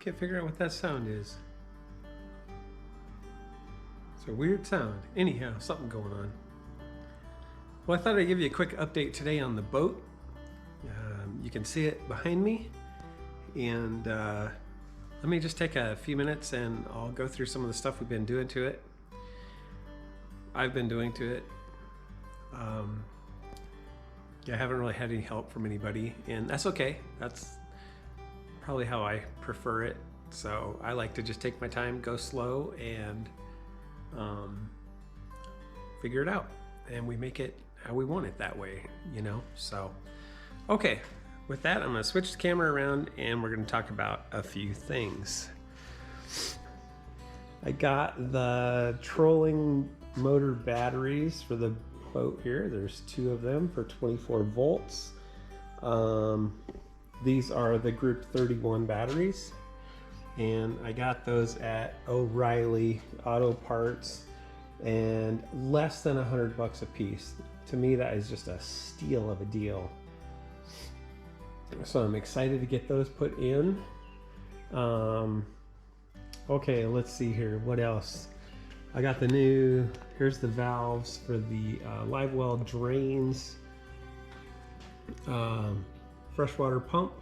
Can't figure out what that sound is. It's a weird sound. Anyhow, something going on. Well, I thought I'd give you a quick update today on the boat. You can see it behind me. And let me just take a few minutes and I'll go through some of the stuff we've been doing to it. I've been doing to it. Yeah, I haven't really had any help from anybody, and that's okay. That's probably how I prefer it. So I like to just take my time, go slow, and figure it out. And we make it how we want it that way, you know? So, okay. With that, I'm gonna switch the camera around and we're gonna talk about a few things. I got the trolling motor batteries for the boat here. There's 2 of them for 24 volts. These are the Group 31 batteries, and I got those at O'Reilly Auto Parts, and less than $100 a piece. To me, that is just a steal of a deal. So I'm excited to get those put in. Okay, let's see here. What else? I got the new, here's the valves for the Livewell drains, freshwater pump,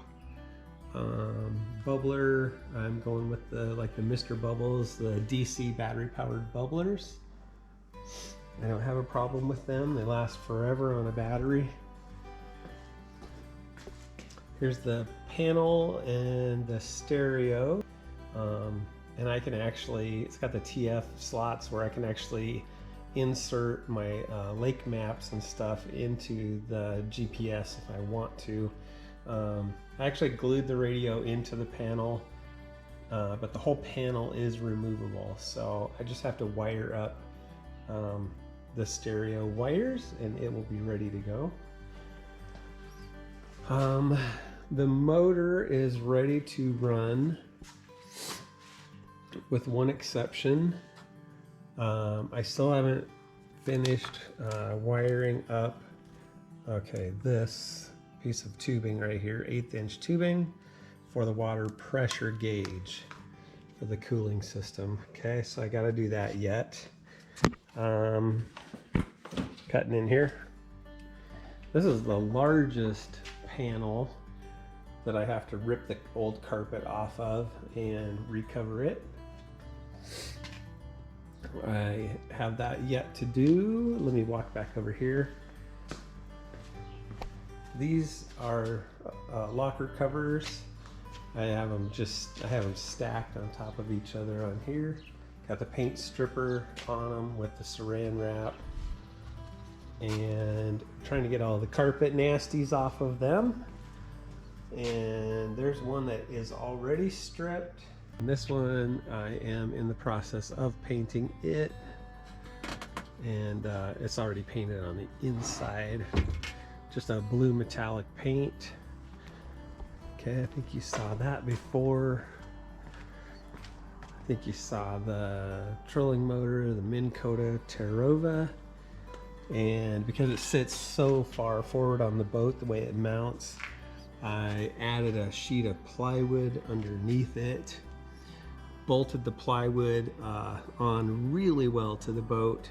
bubbler. I'm going with the Mr. Bubbles, the DC battery powered bubblers. I don't have a problem with them. They last forever on a battery. Here's the panel and the stereo. And I can actually, it's got the TF slots where I can actually insert my lake maps and stuff into the GPS if I want to. I actually glued the radio into the panel, but the whole panel is removable. So I just have to wire up the stereo wires and it will be ready to go. The motor is ready to run, with one exception. I still haven't finished wiring up, okay, this piece of tubing right here, 1/8 inch tubing for the water pressure gauge for the cooling system. Okay, so I got to do that yet. Cutting in here. This is the largest panel that I have to rip the old carpet off of and recover it. I have that yet to do. Let me walk back over here. These are locker covers. I have them stacked on top of each other on here. Got the paint stripper on them with the saran wrap, and trying to get all the carpet nasties off of them. And there's one that is already stripped. And this one I am in the process of painting it, and it's already painted on the inside, just a blue metallic paint. Okay, I think you saw that before. I think you saw the trolling motor, the Minn-Kota Terrova, and because it sits so far forward on the boat, the way it mounts, I added a sheet of plywood underneath it, bolted the plywood on really well to the boat,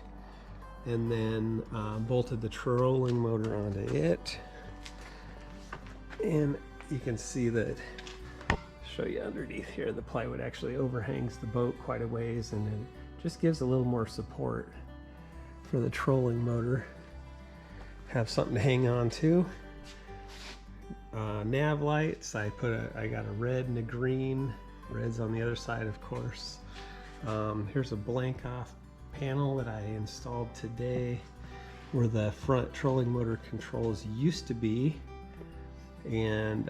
and then bolted the trolling motor onto it. And you can see that, show you underneath here, the plywood actually overhangs the boat quite a ways, and it just gives a little more support for the trolling motor. Have something to hang on to. Nav lights, I got a red and a green. Red's on the other side, of course. Here's a blank off panel that I installed today where the front trolling motor controls used to be, and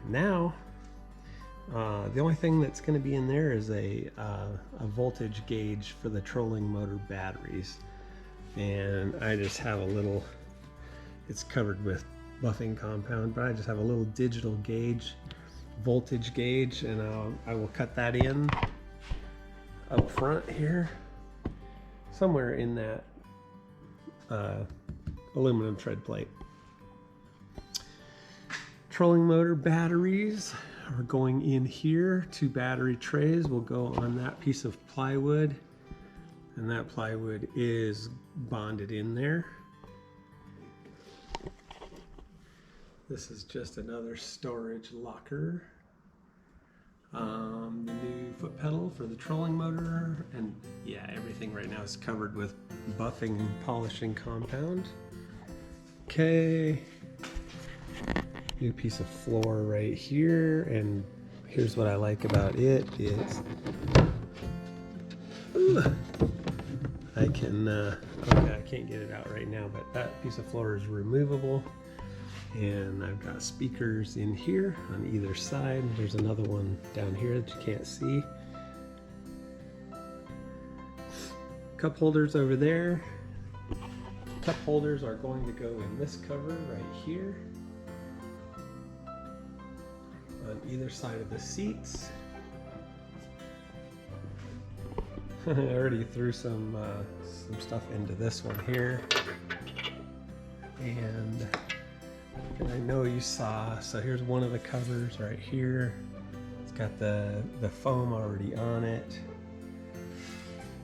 now the only thing that's going to be in there is a voltage gauge for the trolling motor batteries, and I just have a little, it's covered with buffing compound, but I just have a little digital gauge, voltage gauge, and I will cut that in up front here, somewhere in that aluminum tread plate. Trolling motor batteries are going in here. 2 battery trays will go on that piece of plywood, and that plywood is bonded in there. This is just another storage locker. The new foot pedal for the trolling motor, and yeah, everything right now is covered with buffing and polishing compound. Okay, new piece of floor right here, and here's what I like about it is I can okay, I can't get it out right now, but that piece of floor is removable. And I've got speakers in here on either side. There's another one down here that you can't see. Cup holders over there. Cup holders are going to go in this cover right here on either side of the seats. I already threw some stuff into this one here, and I know you saw, so here's one of the covers right here. It's got the foam already on it.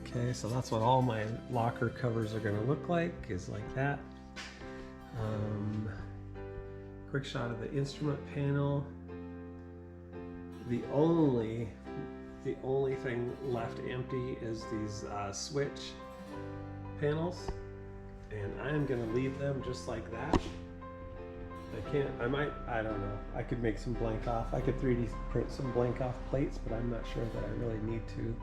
Okay, so that's what all my locker covers are going to look like, is like that. Quick shot of the instrument panel. The only thing left empty is these switch panels, and I'm going to leave them just like that. I don't know. I could make some blank off. I could 3D print some blank off plates, but I'm not sure that I really need to.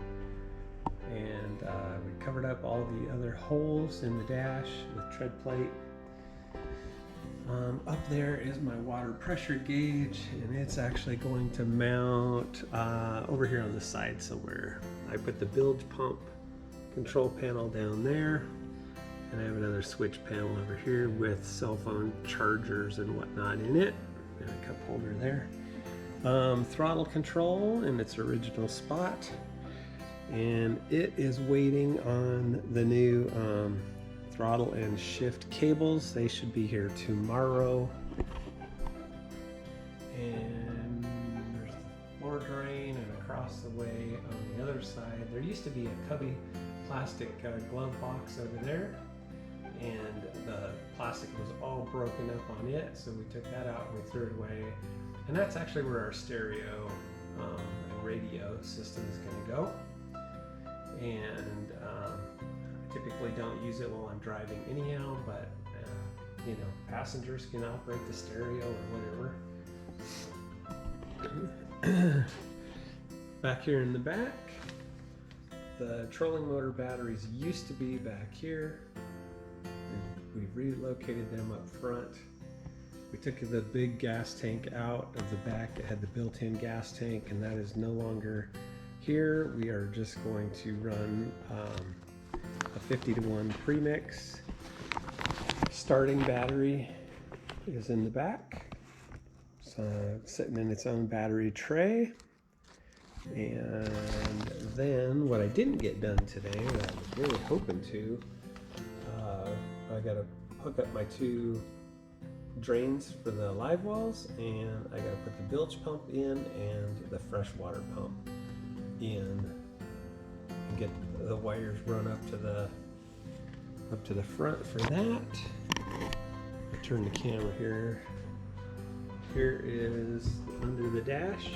And we covered up all the other holes in the dash with tread plate. Up there is my water pressure gauge, and it's actually going to mount over here on the side somewhere. I put the bilge pump control panel down there. And I have another switch panel over here with cell phone chargers and whatnot in it, and a cup holder there. Throttle control in its original spot, and it is waiting on the new throttle and shift cables. They should be here tomorrow. And there's the floor drain, and across the way on the other side there used to be a cubby plastic glove box over there, and the plastic was all broken up on it, so we took that out and we threw it away. And that's actually where our stereo and radio system is going to go. And I typically don't use it while I'm driving anyhow, but you know, passengers can operate the stereo or whatever. Back here in the back, the trolling motor batteries used to be back here. We've relocated them up front. We took the big gas tank out of the back that had the built-in gas tank, and that is no longer here. We are just going to run a 50-to-1 premix. Starting battery is in the back. It's sitting in its own battery tray. And then what I didn't get done today, that I was really hoping to, I got to hook up my 2 drains for the Livewells, and I got to put the bilge pump in and the freshwater pump in, and get the wires run up to the front for that. I'll turn the camera here. Here is under the dash,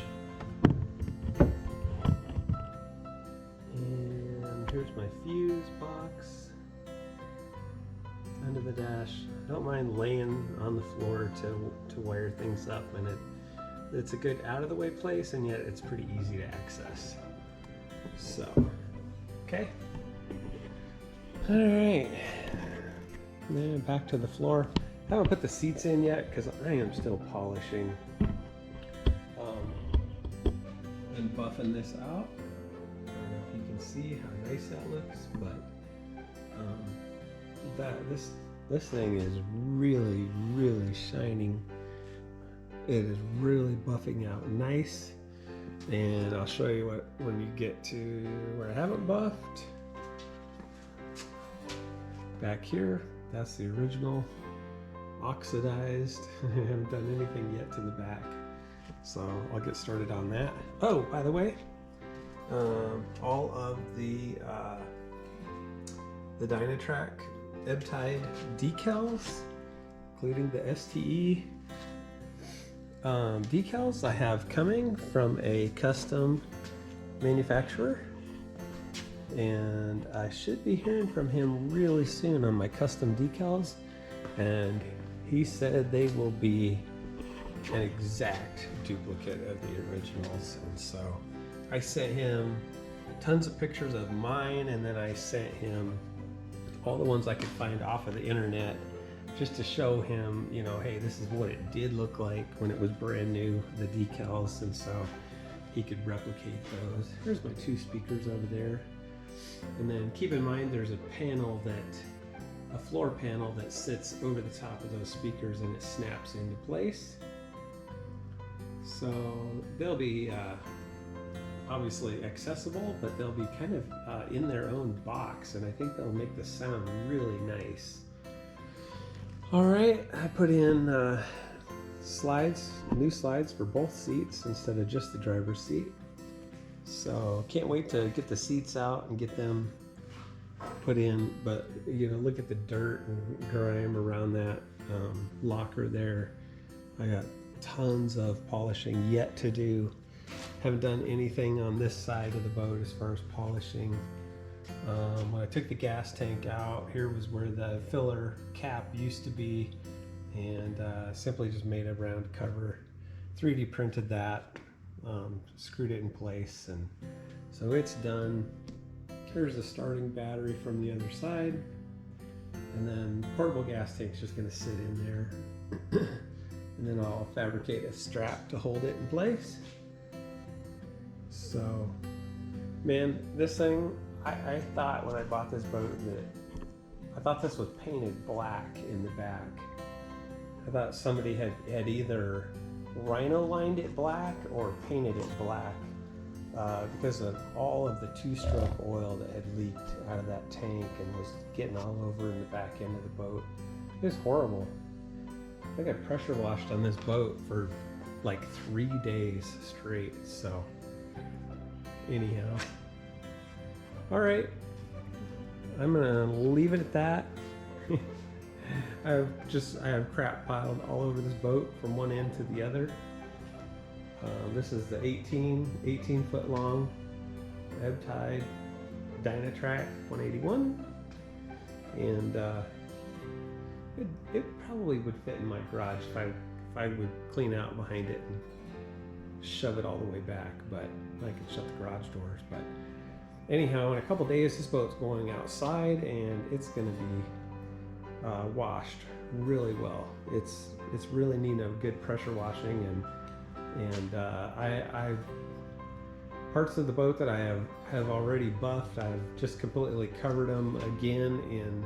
and here's my fuse box. Under the dash. I don't mind laying on the floor to wire things up, and it's a good out of the way place, and yet it's pretty easy to access. So, okay. All right. Then back to the floor. I haven't put the seats in yet because I am still polishing and buffing this out. I don't know if you can see how nice that looks, but this thing is really shining. It is really buffing out nice, and I'll show you what when you get to where I haven't buffed. Back here, that's the original oxidized. I haven't done anything yet to the back. So I'll get started on that. Oh, by the way, all of the Dyna-Trak ebb-tide decals, including the STE decals, I have coming from a custom manufacturer, and I should be hearing from him really soon on my custom decals, and he said they will be an exact duplicate of the originals. And so I sent him tons of pictures of mine, and then I sent him all the ones I could find off of the internet just to show him, you know, hey, this is what it did look like when it was brand new, the decals, and so he could replicate those. Here's my 2 speakers over there. And then keep in mind there's a panel a floor panel that sits over the top of those speakers, and it snaps into place. So they'll be obviously accessible, but they'll be kind of in their own box, and I think they'll make the sound really nice. All right, I put in slides, new slides for both seats instead of just the driver's seat. So can't wait to get the seats out and get them put in, but you know, look at the dirt and grime around that locker there. I got tons of polishing yet to do. Haven't done anything on this side of the boat as far as polishing. When I took the gas tank out, here was where the filler cap used to be, and simply just made a round cover, 3D printed that, screwed it in place, and so it's done. Here's the starting battery from the other side, and then portable gas tank's just going to sit in there. And then I'll fabricate a strap to hold it in place. So, man, this thing, I thought when I bought this boat that I thought this was painted black in the back. I thought somebody had either rhino lined it black or painted it black because of all of the 2-stroke oil that had leaked out of that tank and was getting all over in the back end of the boat. It was horrible. I think I pressure washed on this boat for like 3 days straight. So anyhow, all right, I'm gonna leave it at that. I have crap piled all over this boat from one end to the other. This is the 18 foot long ebb-tide Dyna-Trak 181, and it probably would fit in my garage if I would clean out behind it and shove it all the way back, but I could shut the garage doors. But anyhow, in a couple days this boat's going outside, and it's going to be washed really well. It's really neat, a good pressure washing, and I've parts of the boat that I have already buffed. I've just completely covered them again in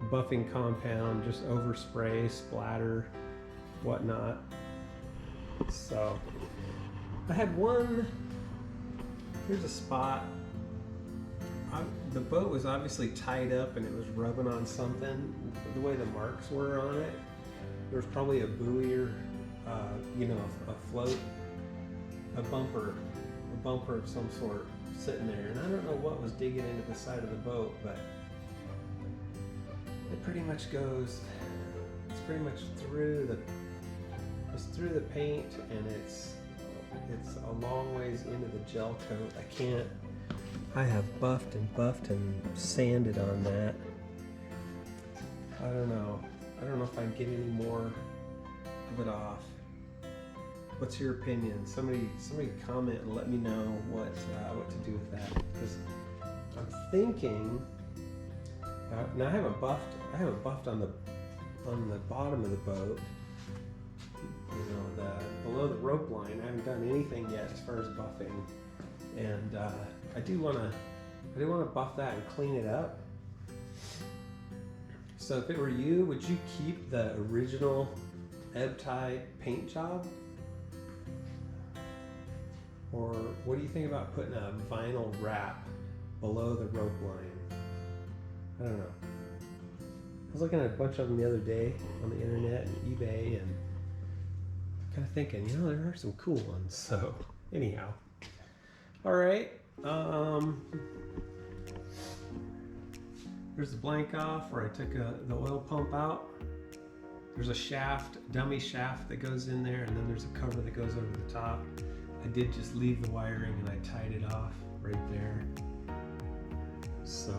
buffing compound, just overspray, splatter, whatnot. So I had here's a spot. The boat was obviously tied up and it was rubbing on something. The way the marks were on it, there was probably a buoy or a float, a bumper of some sort sitting there, and I don't know what was digging into the side of the boat, but it pretty much goes, it's pretty much through the paint, and it's a long ways into the gel coat. I have buffed and sanded on that. I don't know if I can get any more of it off. What's your opinion? Somebody comment and let me know what to do with that, because I'm thinking. Now I haven't buffed on the bottom of the boat. You know, below the rope line. I haven't done anything yet as far as buffing, and I do want to buff that and clean it up. So if it were you, would you keep the original ebb-tide paint job? Or what do you think about putting a vinyl wrap below the rope line? I don't know. I was looking at a bunch of them the other day on the internet and eBay, and kind of thinking, you know, there are some cool ones. So anyhow, all right. There's the blank off where I took the oil pump out. There's a shaft, dummy shaft that goes in there, and then there's a cover that goes over the top. I did just leave the wiring and I tied it off right there. So,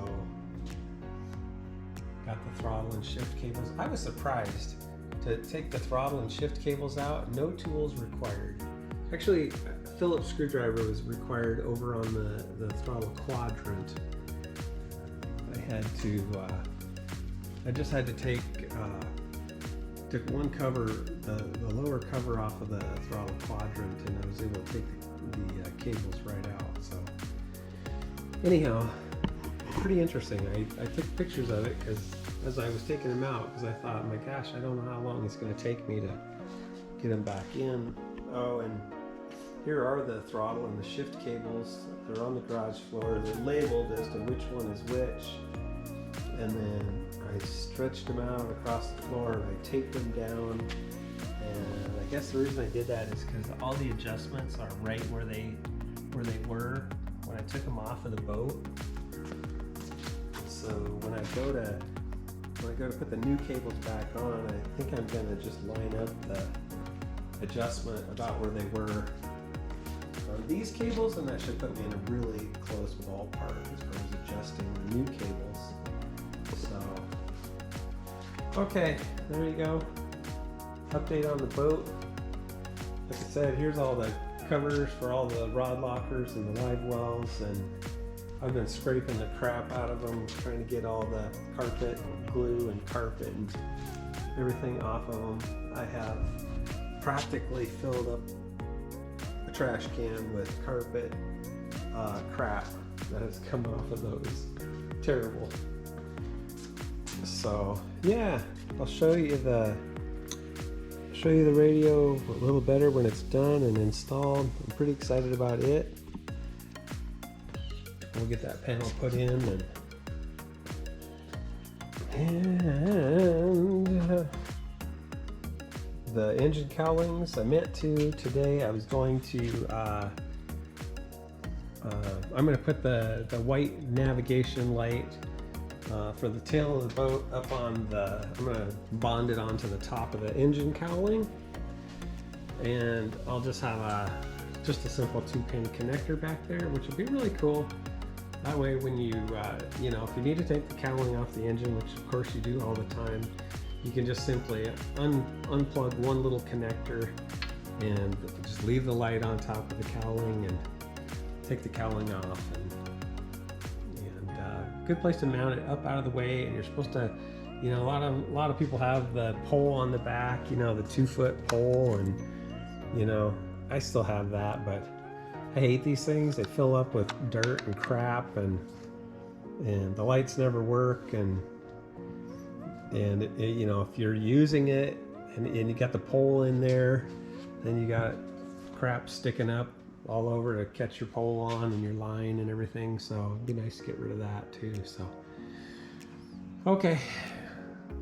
got the throttle and shift cables. I was surprised to take the throttle and shift cables out, no tools required. Actually, a Phillips screwdriver was required over on the throttle quadrant. I just had to took one cover, the lower cover off of the throttle quadrant, and I was able to take the cables right out. So anyhow, pretty interesting. I took pictures of it because as I was taking them out, because I thought, my gosh, I don't know how long it's going to take me to get them back in. Oh, and here are the throttle and the shift cables. They're on the garage floor. They're labeled as to which one is which. And then I stretched them out across the floor and I taped them down. And I guess the reason I did that is because all the adjustments are right where they were when I took them off of the boat. So when I go to put the new cables back on, I think I'm gonna just line up the adjustment about where they were on these cables, and that should put me in a really close ballpark as far as adjusting the new cables. So, okay, there you go. Update on the boat. Like I said, here's all the covers for all the rod lockers and the Livewells, and I've been scraping the crap out of them, trying to get all the carpet, glue and carpet and everything off of them. I have practically filled up a trash can with carpet crap that has come off of those. Terrible. So yeah, I'll show you the radio a little better when it's done and installed. I'm pretty excited about it. We'll get that panel put in, and the engine cowlings I meant to today. I was going to I'm going to put the white navigation light for the tail of the boat up on I'm going to bond it onto the top of the engine cowling, and I'll just have just a simple 2-pin connector back there, which would be really cool. That way when you know, if you need to take the cowling off the engine, which of course you do all the time, you can just simply unplug one little connector and just leave the light on top of the cowling and take the cowling off. And good place to mount it up out of the way. And you're supposed to, you know, a lot of people have the pole on the back, you know, the 2-foot pole, and you know, I still have that, but I hate these things. They fill up with dirt and crap, and the lights never work, and you know, if you're using it and you got the pole in there, then you got crap sticking up all over to catch your pole on and your line and everything. So it'd be nice to get rid of that too. So okay,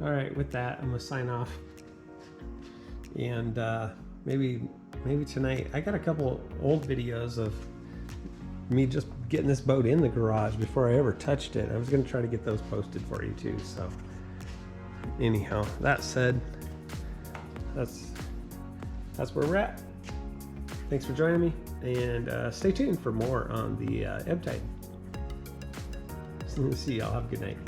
all right, with that I'm gonna sign off, and maybe tonight, I got a couple old videos of me just getting this boat in the garage before I ever touched it. I was gonna try to get those posted for you too. So anyhow, that said, that's where we're at. Thanks for joining me, and stay tuned for more on the Ebb Tide. See y'all. Have a good night.